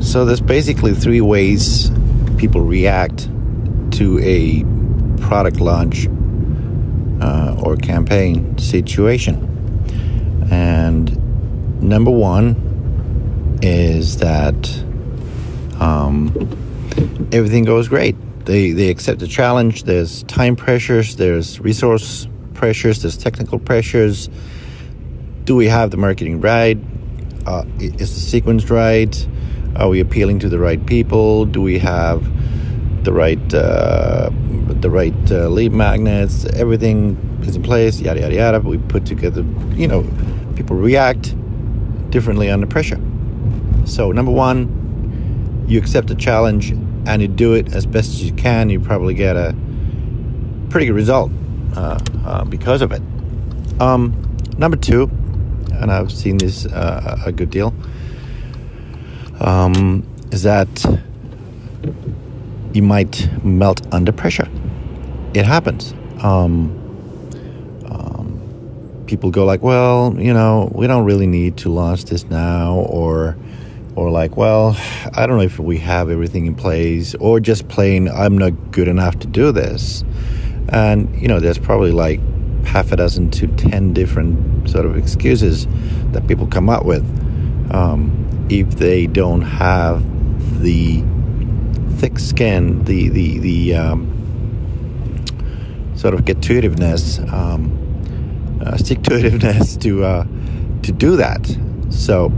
So there's basically three ways people react to a product launch or campaign situation. And number one is that everything goes great. They accept the challenge. There's time pressures, there's resource pressures, there's technical pressures. Do we have the marketing right? Is the sequence right? Are we appealing to the right people? Do we have the right lead magnets? Everything is in place, yada yada yada. We put together, people react differently under pressure. So number one, you accept the challenge and you do it as best as you can. You probably get a pretty good result because of it. Number two, and I've seen this a good deal, is that you might melt under pressure. It happens. People go like, well, we don't really need to launch this now, or like, well, I don't know if we have everything in place, or just plain, I'm not good enough to do this. And, there's probably like half a dozen to 10 different sort of excuses that people come up with if they don't have the thick skin, the sort of get-to-itiveness, stick-to-itiveness to do that. So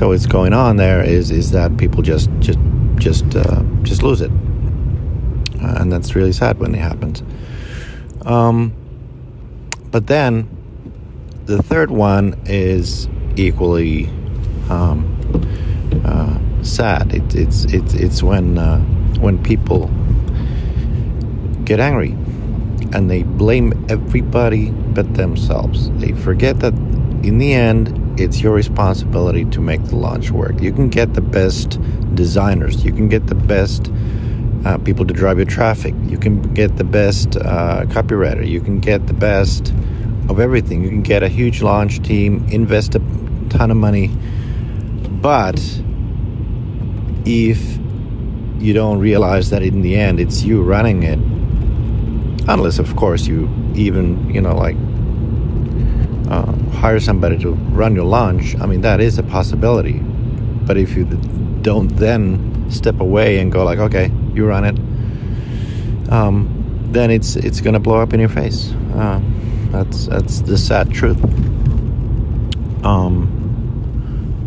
what's going on there is that people just lose it, and that's really sad when it happens. But then the third one is equally sad. It's when people get angry and they blame everybody but themselves. They forget that in the end, it's your responsibility to make the launch work. You can get the best designers. You can get the best people to drive your traffic. You can get the best copywriter. You can get the best of everything. You can get a huge launch team, invest a ton of money. But if you don't realize that in the end it's you running it, unless of course you even hire somebody to run your launch, that is a possibility. But if you don't then step away and go like, okay, you run it, then it's gonna blow up in your face. That's the sad truth.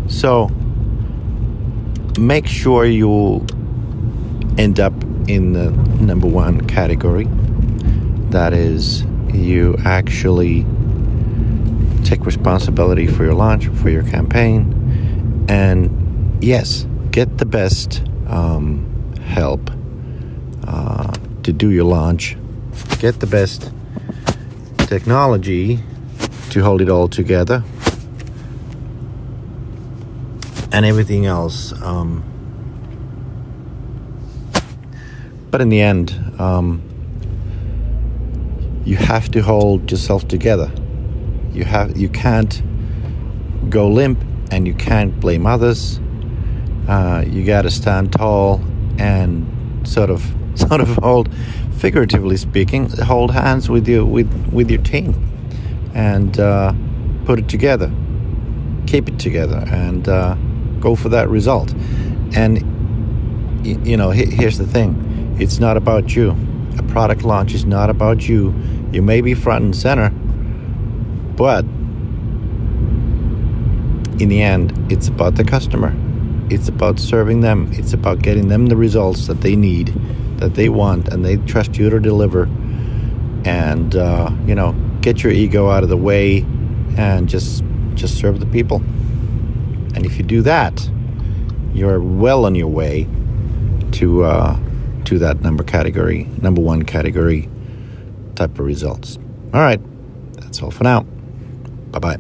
So make sure you end up in the number one category. That is, you actually take responsibility for your launch, for your campaign, and yes, get the best help to do your launch. Get the best technology to hold it all together, and everything else. But in the end, you have to hold yourself together. You can't go limp, and you can't blame others. You got to stand tall and sort of hold, figuratively speaking, hold hands with your team, and put it together, keep it together, and go for that result. And here's the thing: it's not about you. A product launch is not about you. You may be front and center, but in the end, it's about the customer. It's about serving them. It's about getting them the results that they need, that they want, and they trust you to deliver. And get your ego out of the way and just serve the people. And if you do that, you're well on your way to that number one category type of results. All right, that's all for now. Bye-bye.